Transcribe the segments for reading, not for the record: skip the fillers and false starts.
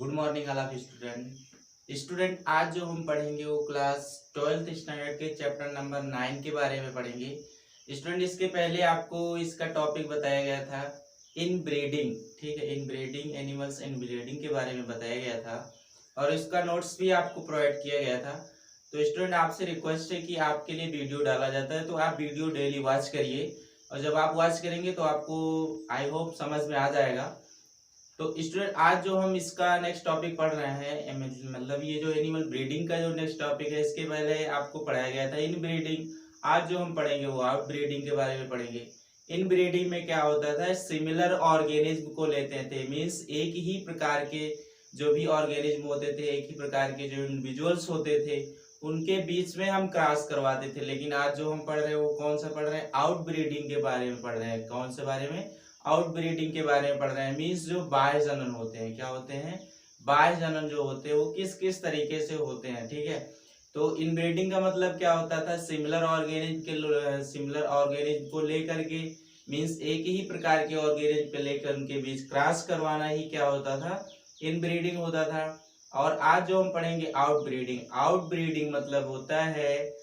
Good morning all of student आज जो हम पढ़ेंगे वो क्लास 12th स्टैंडर्ड के चैप्टर नंबर 9 के बारे में पढ़ेंगे। स्टूडेंट इसके पहले आपको इसका टॉपिक बताया गया था इन ब्रीडिंग, ठीक है, इन ब्रीडिंग एनिमल्स इन ब्रीडिंग के बारे में बताया गया था और इसका नोट्स भी आपको प्रोवाइड किया गया था। तो स्टूडेंट आपसे रिक्वेस्ट है कि आपके लिए वीडियो डाला जाता है तो आप वीडियो डेली वॉच करिए और जब आप वॉच करेंगे तो आपको आई होप समझ में आ जाएगा। तो स्टूडेंट आज जो हम इसका नेक्स्ट टॉपिक पढ़ रहे हैं मतलब ये जो एनिमल ब्रीडिंग का जो नेक्स्ट टॉपिक है इसके पहले आपको पढ़ाया गया था इन ब्रीडिंग। आज जो हम पढ़ेंगे वो आउट ब्रीडिंग के बारे में पढ़ेंगे। इन ब्रीडिंग में क्या होता था, सिमिलर ऑर्गेनिज्म को लेते थे, मीन्स एक ही प्रकार के जो भी ऑर्गेनिज्म होते थे, एक ही प्रकार के जो इंडिविजुअल्स होते थे उनके बीच में हम क्रॉस करवाते थे। लेकिन आज जो हम पढ़ रहे हैं वो कौन सा पढ़ रहे हैं, आउट ब्रीडिंग के बारे में पढ़ रहे हैं। कौन से बारे में, आउट ब्रीडिंग के बारे में पढ़ रहे हैं। मीन्स जो बाह्य जनन होते हैं, क्या होते हैं, बाह्य जनन जो होते हैं वो किस किस तरीके से होते हैं, ठीक है। तो इन ब्रीडिंग का मतलब क्या होता था, सिमिलर ऑर्गेनिज्म को लेकर के, मीन्स एक ही प्रकार के ऑर्गेनिज्म को लेकर उनके बीच क्रॉस करवाना ही क्या होता था, इन ब्रीडिंग होता था। और आज जो हम पढ़ेंगे आउट ब्रीडिंग। आउट ब्रीडिंग मतलब होता है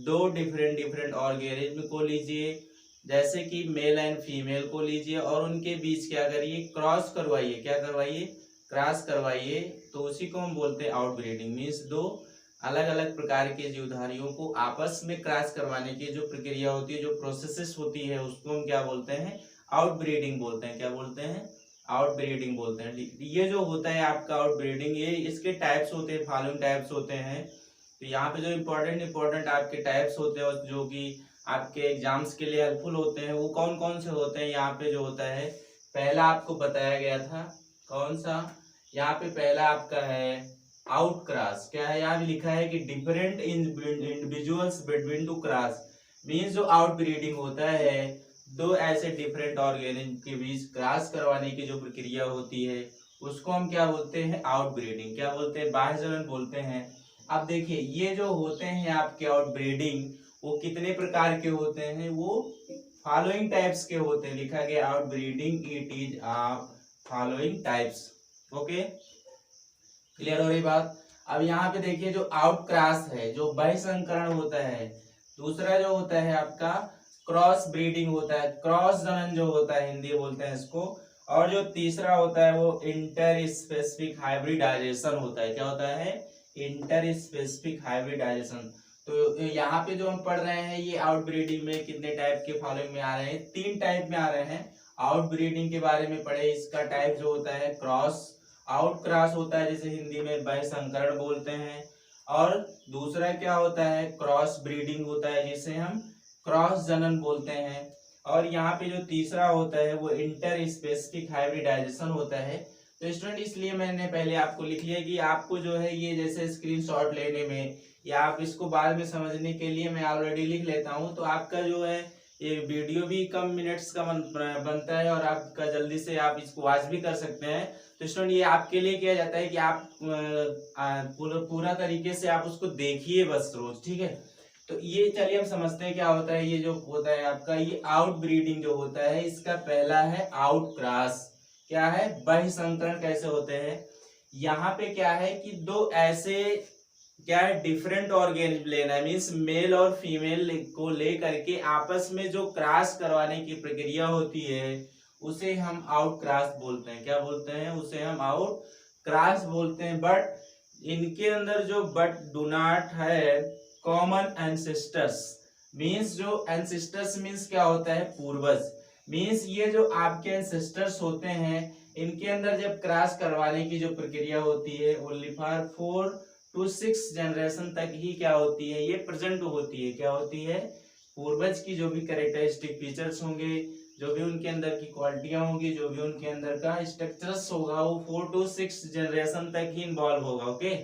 दो डिफरेंट ऑर्गेनिज्म को लीजिए, जैसे कि मेल एंड फीमेल को लीजिए और उनके बीच क्या करिए, क्रॉस करवाइए। क्या करवाइए, क्रॉस करवाइए। तो उसी को हम बोलते हैं आउट ब्रीडिंग। मीन्स दो अलग अलग प्रकार के जीवधारियों को आपस में क्रॉस करवाने की जो प्रक्रिया होती है, जो प्रोसेसेस होती है, उसको हम क्या बोलते हैं, आउट ब्रीडिंग बोलते हैं। क्या बोलते हैं, आउट ब्रीडिंग बोलते हैं। ये जो होता है आपका आउट ब्रीडिंग, ये इसके टाइप्स होते हैं, फॉलोइंग टाइप्स होते हैं। तो यहाँ पे जो इम्पोर्टेंट आपके टाइप्स होते हैं जो कि आपके एग्जाम्स के लिए हेल्पफुल होते हैं, वो कौन कौन से होते हैं। यहाँ पे जो होता है, पहला आपको बताया गया था कौन सा, यहाँ पे पहला आपका है आउट क्रॉस। क्या है, यहाँ भी लिखा है कि different individuals between two cross. Means जो आउट ब्रीडिंग होता है, दो ऐसे डिफरेंट ऑर्गेनिज्म के बीच क्रॉस करवाने की जो प्रक्रिया होती है उसको हम क्या बोलते हैं, आउट ब्रीडिंग। क्या बोलते हैं, बाह्य जनन बोलते हैं। अब देखिए ये जो होते हैं आपके आउट ब्रीडिंग, वो कितने प्रकार के होते हैं, वो फॉलोइंग टाइप्स के होते हैं। लिखा गया out breeding it is following types. Okay, clear हो रही बात। अब यहाँ पे देखिए जो आउट क्रॉस है, जो बहिःसंकरण होता है। दूसरा जो होता है आपका क्रॉस ब्रीडिंग होता है, क्रॉस जनन जो होता है, हिंदी बोलते हैं इसको। और जो तीसरा होता है वो इंटर स्पेसिफिक हाइब्रिडाइजेशन होता है। क्या होता है, इंटर स्पेसिफिक हाइब्रिडाइजेशन। तो यहाँ पे जो हम पढ़ रहे हैं ये आउट ब्रीडिंग में कितने टाइप के फॉलोइंग में आ रहे हैं, 3 टाइप में आ रहे हैं। आउट ब्रीडिंग के बारे में पढ़े, इसका टाइप जो होता है क्रॉस, आउट क्रॉस होता है जिसे हिंदी में बहिःसंकरण बोलते हैं। और दूसरा क्या होता है, क्रॉस ब्रीडिंग होता है जिसे हम क्रॉस जनन बोलते हैं। और यहाँ पे जो तीसरा होता है वो इंटर स्पेसिफिक हाइब्रिडाइजेशन होता है। तो स्टूडेंट इसलिए मैंने पहले आपको लिख लिया कि आपको जो है ये जैसे स्क्रीनशॉट लेने में या आप इसको बाद में समझने के लिए मैं ऑलरेडी लिख लेता हूँ, तो आपका जो है ये वीडियो भी कम मिनट्स का बनता है और आपका जल्दी से आप इसको वॉच भी कर सकते हैं। तो स्टूडेंट ये आपके लिए किया जाता है कि आप पूरा तरीके से आप उसको देखिए बस रोज, ठीक है। तो ये चलिए हम समझते हैं क्या होता है। ये जो होता है आपका ये आउट ब्रीडिंग जो होता है, इसका पहला है आउट क्रॉस। क्या है, बहिःसंकरण कैसे होते हैं। यहाँ पे क्या है कि दो ऐसे क्या है डिफरेंट ऑर्गेनिज्म लेना है, मीन्स मेल और फीमेल को लेकर के आपस में जो क्रॉस करवाने की प्रक्रिया होती है उसे हम आउट क्रॉस बोलते हैं। क्या बोलते हैं, उसे हम आउट क्रॉस बोलते हैं। बट इनके अंदर जो बट डू नॉट है कॉमन एंसेस्टर्स। मीन्स जो एंसेस्टर्स मीन्स क्या होता है, पूर्वज। मीन्स ये जो आपके एंसेस्टर्स होते हैं इनके अंदर जब क्रॉस करवाने की जो प्रक्रिया होती है ओनली फॉर 4 to 6 जनरेशन तक ही क्या होती है, ये प्रेजेंट होती है। क्या होती है, पूर्वज की जो भी कैरेक्टरिस्टिक फीचर्स होंगे, जो भी उनके अंदर की क्वालिटियां होंगी, जो भी उनके अंदर का स्ट्रक्चर्स होगा वो 4 to 6 जनरेशन तक ही इन्वॉल्व होगा। ओके,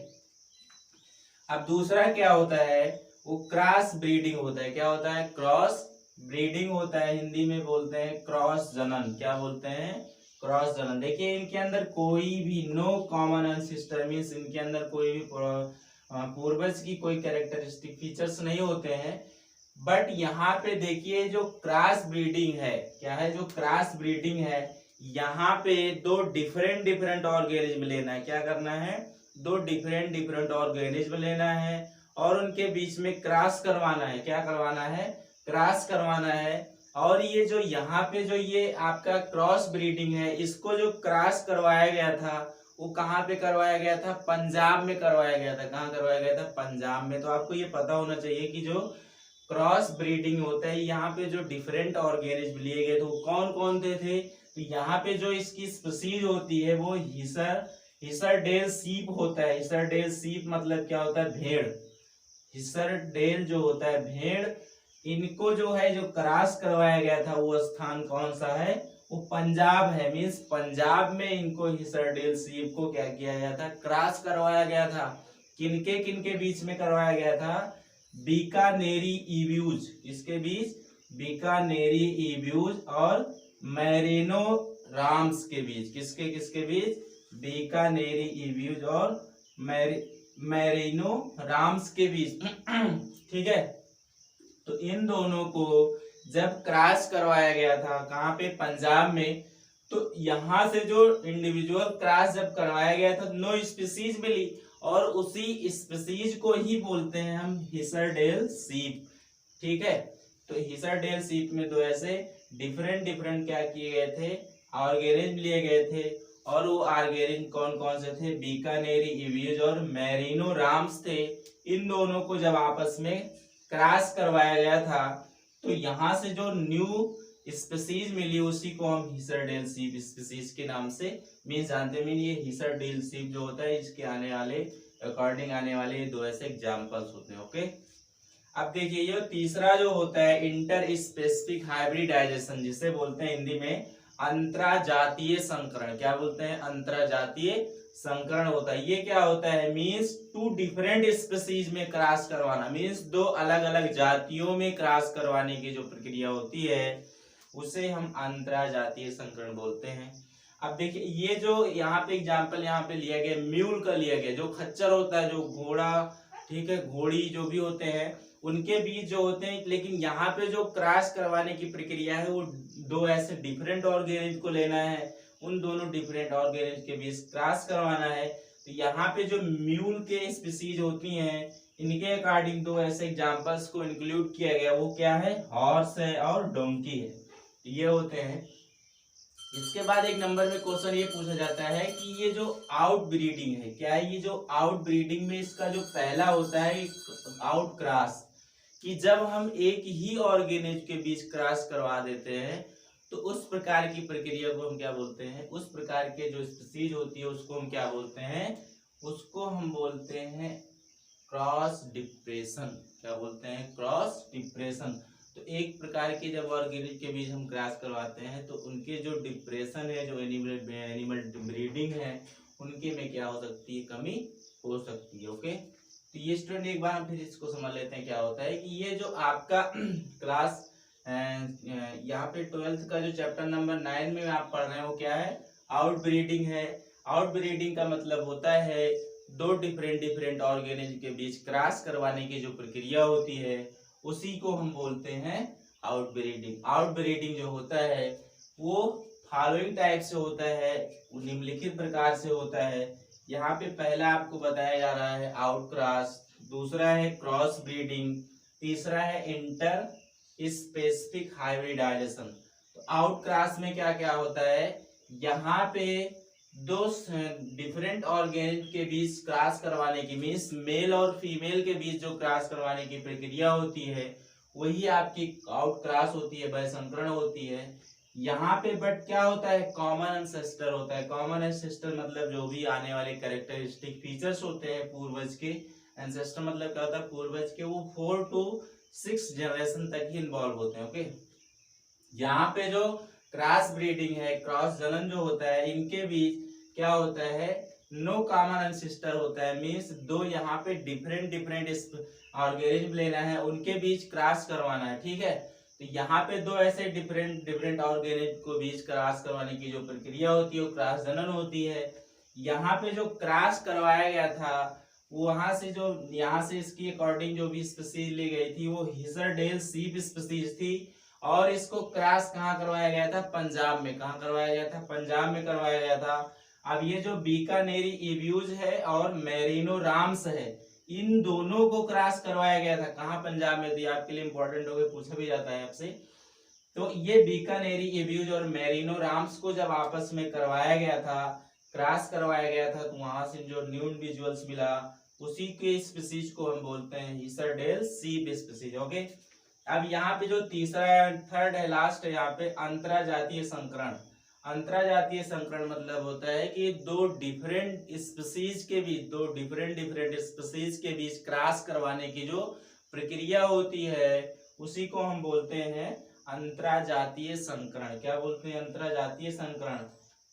अब दूसरा क्या होता है, वो क्रॉस ब्रीडिंग होता है। क्या होता है, क्रॉस ब्रीडिंग होता है, हिंदी में बोलते हैं क्रॉस जनन। क्या बोलते हैं, क्रॉस जनन। देखिए इनके अंदर कोई भी नो कॉमन एंसेस्टर, मींस इनके अंदर कोई भी पूर्वज की कोई कैरेक्टरिस्टिक फीचर्स नहीं होते हैं। बट यहाँ पे देखिए जो क्रॉस ब्रीडिंग है, क्या है, जो क्रॉस ब्रीडिंग है यहाँ पे दो डिफरेंट ऑर्गेनिज्म लेना है। क्या करना है? दो डिफरेंट ऑर्गेनिज्म लेना है और उनके बीच में क्रॉस करवाना है। क्या करवाना है? क्रॉस करवाना है। और ये जो यहाँ पे जो ये आपका क्रॉस ब्रीडिंग है, इसको जो क्रॉस करवाया गया था वो कहाँ पे करवाया गया था? पंजाब में करवाया गया था। कहाँ करवाया गया था? पंजाब में। तो आपको ये पता होना चाहिए कि जो क्रॉस ब्रीडिंग होता है, यहाँ पे जो डिफरेंट ऑर्गेनिज्म लिए गए थे वो कौन कौन थे? तो यहाँ पे जो इसकी स्पीशीज होती है वो हिसरडेल सीप होता है। हिसरडेल सीप मतलब क्या होता है? भेड़। हिसरडेल जो होता है भेड़, इनको जो है जो क्रॉस करवाया गया था वो स्थान कौन सा है? वो पंजाब है। मींस पंजाब में इनको हिसरडेल सीप को क्या किया गया था? क्रॉस करवाया गया था। किनके बीच में करवाया गया था? बीकानेरी ईव्यूज। इसके बीच? बीकानेरी ईव्यूज और मैरिनो राम्स के बीच। किसके बीच? बीकानेरी ईव्यूज और मैरिनो राम्स के बीच। ठीक है, तो इन दोनों को जब क्रॉस करवाया गया था, कहाँ पे? पंजाब में। तो यहाँ से जो इंडिविजुअल क्रॉस जब करवाया गया था, नो स्पीसीज मिली और उसी स्पीसीज को ही बोलते हैं हम हिसरडेल सीप। ठीक है, तो हिसरडेल सीप में तो ऐसे डिफरेंट क्या किए गए थे? ऑर्गेनिज्म लिए गए थे। और वो ऑर्गेनिज्म कौन कौन से थे? बीकानेरी ईव्यूज और मैरिनो राम्स थे। इन दोनों को जब आपस में क्रॉस करवाया गया था तो यहाँ से जो न्यू स्पीसीज मिली उसी को हम हिसरडेल सीप स्पीसीज के नाम से जानते हैं। ये हिसरडेल सीप जो होता है, इसके आने वाले अकॉर्डिंग आने वाले ये दो ऐसे एग्जांपल्स होते हैं। ओके, अब देखिए ये तीसरा जो होता है इंटर स्पेसिफिक हाइब्रिडाइजेशन, जिसे बोलते हैं हिंदी में अंतराजातीय संकरण। क्या बोलते हैं? अंतराजातीय संकरण होता है। ये क्या होता है? मींस टू डिफरेंट स्पीसीज में क्रॉस करवाना। मींस दो अलग अलग जातियों में क्रॉस करवाने की जो प्रक्रिया होती है उसे हम अंतराजातीय संकरण बोलते हैं। अब देखिए ये जो यहाँ पे एग्जांपल यहाँ पे लिया गया म्यूल का लिया गया, जो खच्चर होता है, जो घोड़ा, ठीक है, घोड़ी जो भी होते हैं उनके बीच जो होते हैं। लेकिन यहाँ पे जो क्रॉस करवाने की प्रक्रिया है वो दो ऐसे डिफरेंट ऑर्गेनिज्म को लेना है, उन दोनों डिफरेंट ऑर्गेनिज्म के बीच क्रॉस करवाना है। तो यहाँ पे जो म्यूल के स्पीसीज होती हैं इनके अकॉर्डिंग दो ऐसे एग्जांपल्स को इंक्लूड किया गया। वो क्या है? हॉर्स है और डोंकी है। ये होते हैं। इसके बाद एक नंबर में क्वेश्चन ये पूछा जाता है कि ये जो आउट ब्रीडिंग है, क्या है? ये जो आउट ब्रीडिंग में इसका जो पहला होता है आउट क्रॉस, कि जब हम एक ही ऑर्गेनिज्म के बीच क्रॉस करवा देते हैं तो उस प्रकार की प्रक्रिया को हम क्या बोलते हैं? उस प्रकार के जो स्पीसीज होती है उसको हम क्या बोलते हैं? उसको हम बोलते हैं क्रॉस डिप्रेशन। क्या बोलते हैं? Cross depression. तो एक प्रकार के जब ऑर्गेनिज्म के बीच हम क्रॉस करवाते हैं तो उनके जो डिप्रेशन है, जो एनिमल ब्रीडिंग है, उनके में क्या हो सकती है? कमी हो सकती है। ओके, तो ये स्टूडेंट एक बार हम फिर इसको समझ लेते हैं क्या होता है कि ये जो आपका क्लास यहाँ पे 12th का जो चैप्टर नंबर 9 में आप पढ़ रहे हैं वो क्या है? आउट ब्रीडिंग है। आउट ब्रीडिंग का मतलब होता है दो डिफरेंट ऑर्गेनिज्म के बीच क्रॉस करवाने की जो प्रक्रिया होती है उसी को हम बोलते हैं आउट ब्रीडिंग। आउट ब्रीडिंग जो होता है वो फॉलोइंग टाइप से होता है, निम्नलिखित प्रकार से होता है। यहाँ पे पहला आपको बताया जा रहा है आउट क्रॉस, दूसरा है क्रॉस ब्रीडिंग, तीसरा है इंटर स्पेसिफिक हाइब्रिडाइजेशन। तो आउट क्रॉस में क्या क्या होता है? यहाँ पे दो डिफरेंट ऑर्गेनिज्म के बीच क्रॉस करवाने की, मीन्स मेल और फीमेल के बीच जो क्रॉस करवाने की प्रक्रिया होती है वही आपकी आउट क्रॉस होती है, वैसंकरण होती है। यहाँ पे बट क्या होता है? कॉमन एंसेस्टर होता है। कॉमन एंसेस्टर मतलब जो भी आने वाले कैरेक्टरिस्टिक फीचर्स होते हैं पूर्वज के, एंसेस्टर मतलब क्या होता है? पूर्वज के, वो 4 to 6 जनरेशन तक ही इन्वॉल्व होते हैं। ओके, यहाँ पे जो क्रॉस ब्रीडिंग है, क्रॉस जनन जो होता है, इनके बीच क्या होता है? नो कॉमन एंसेस्टर होता है। मीन्स दो यहाँ पे डिफरेंट ऑर्गेनिज्म लेना है, उनके बीच क्रॉस करवाना है। ठीक है, तो यहाँ पे दो ऐसे डिफरेंट ऑर्गेनिज्म को बीच क्रॉस करवाने की जो प्रक्रिया होती है वो क्रॉस जनन होती है। यहाँ पे जो क्रॉस करवाया गया था वहां से जो यहाँ से इसकी अकॉर्डिंग जो भी स्पीसीज ली गई थी वो हिसरडेल सीप स्पीसीज थी और इसको क्रॉस कहाँ करवाया गया था? पंजाब में। कहाँ करवाया गया था? पंजाब में करवाया गया था। अब ये जो बीकानेरी इव्यूज है और मेरिनो राम्स है, इन दोनों को क्रॉस करवाया गया था। कहाँ? पंजाब में। तो आपके लिए इंपॉर्टेंट हो गया, पूछा भी जाता है आपसे। तो ये बीकानेरी इव्यूज और मेरिनो राम्स को जब आपस में करवाया गया था, क्रॉस करवाया गया था, तो वहां से जो न्यू इंडिविजुअल्स मिला, उसी के स्पीसीज को हम बोलते हैं ईसरडेल सीप स्पीसीज। ओके, अब यहाँ पे जो तीसरा थर्ड है, लास्ट है यहाँ पे, अंतराजातीय संकरण। अंतराजातीय संकरण मतलब होता है कि दो डिफरेंट स्पीसीज के बीच, दो डिफरेंट स्पीसीज के बीच क्रॉस करवाने की जो प्रक्रिया होती है, उसी को हम बोलते हैं अंतराजातीय संकरण। क्या बोलते हैं? अंतराजातीय संकरण।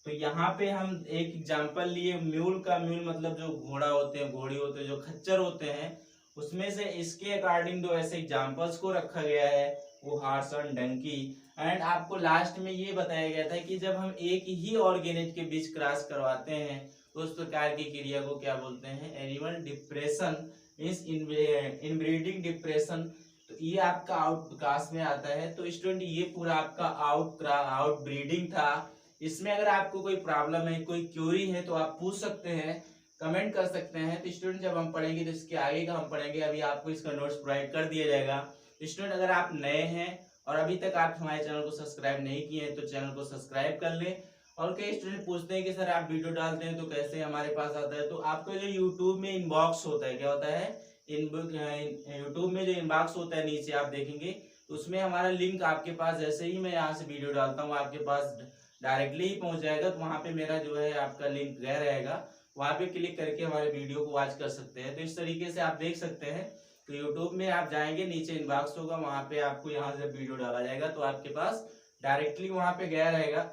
तो यहाँ पे हम एक एग्जांपल लिए म्यूल का। म्यूल मतलब जो घोड़ा होते हैं, घोड़ी होते हैं, जो खच्चर होते हैं, उसमें से इसके अकॉर्डिंग दो ऐसे एग्जांपल्स को रखा गया है, वो हॉर्स और डंकी। एंड आपको लास्ट में ये बताया गया था कि जब हम एक ही ऑर्गेनिज के बीच क्रॉस करवाते हैं तो उस प्रकार की क्रिया को क्या बोलते हैं? Animal depression means inbreeding depression. तो ये आपका आउट विकास में आता है। तो स्टूडेंट ये पूरा आपका आउट ब्रीडिंग था। इसमें अगर आपको कोई प्रॉब्लम है, कोई क्यूरी है, तो आप पूछ सकते हैं, कमेंट कर सकते हैं। तो स्टूडेंट जब हम पढ़ेंगे तो इसके आगे का हम पढ़ेंगे। अभी आपको इसका नोट्स प्रोवाइड कर दिया जाएगा। स्टूडेंट अगर आप नए हैं और अभी तक आप हमारे चैनल को सब्सक्राइब नहीं किए हैं तो चैनल को सब्सक्राइब कर लें। और कई स्टूडेंट पूछते हैं कि सर आप वीडियो डालते हैं तो कैसे हमारे पास आता है? तो आपको जो यूट्यूब में इनबॉक्स होता है, क्या होता है? यूट्यूब में जो इनबॉक्स होता है नीचे आप देखेंगे, उसमें हमारा लिंक आपके पास, जैसे ही मैं यहाँ से वीडियो डालता हूँ आपके पास डायरेक्टली ही पहुंच जाएगा। तो वहाँ पे मेरा जो है आपका लिंक गया रहेगा, वहाँ पे क्लिक करके हमारे वीडियो को वॉच कर सकते हैं। तो इस तरीके से आप देख सकते हैं। तो यूट्यूब में आप जाएंगे, नीचे इनबॉक्स होगा, वहाँ पे आपको यहाँ से वीडियो डाला जाएगा तो आपके पास डायरेक्टली वहाँ पे गया रहेगा।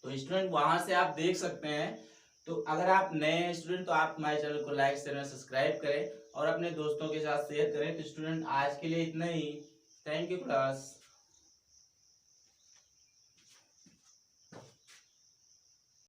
तो स्टूडेंट वहां से आप देख सकते हैं। तो अगर आप नए हैं स्टूडेंट तो आप हमारे चैनल को लाइक शेयर सब्सक्राइब करें और अपने दोस्तों के साथ शेयर करें। तो स्टूडेंट आज के लिए इतना ही। Thank you class.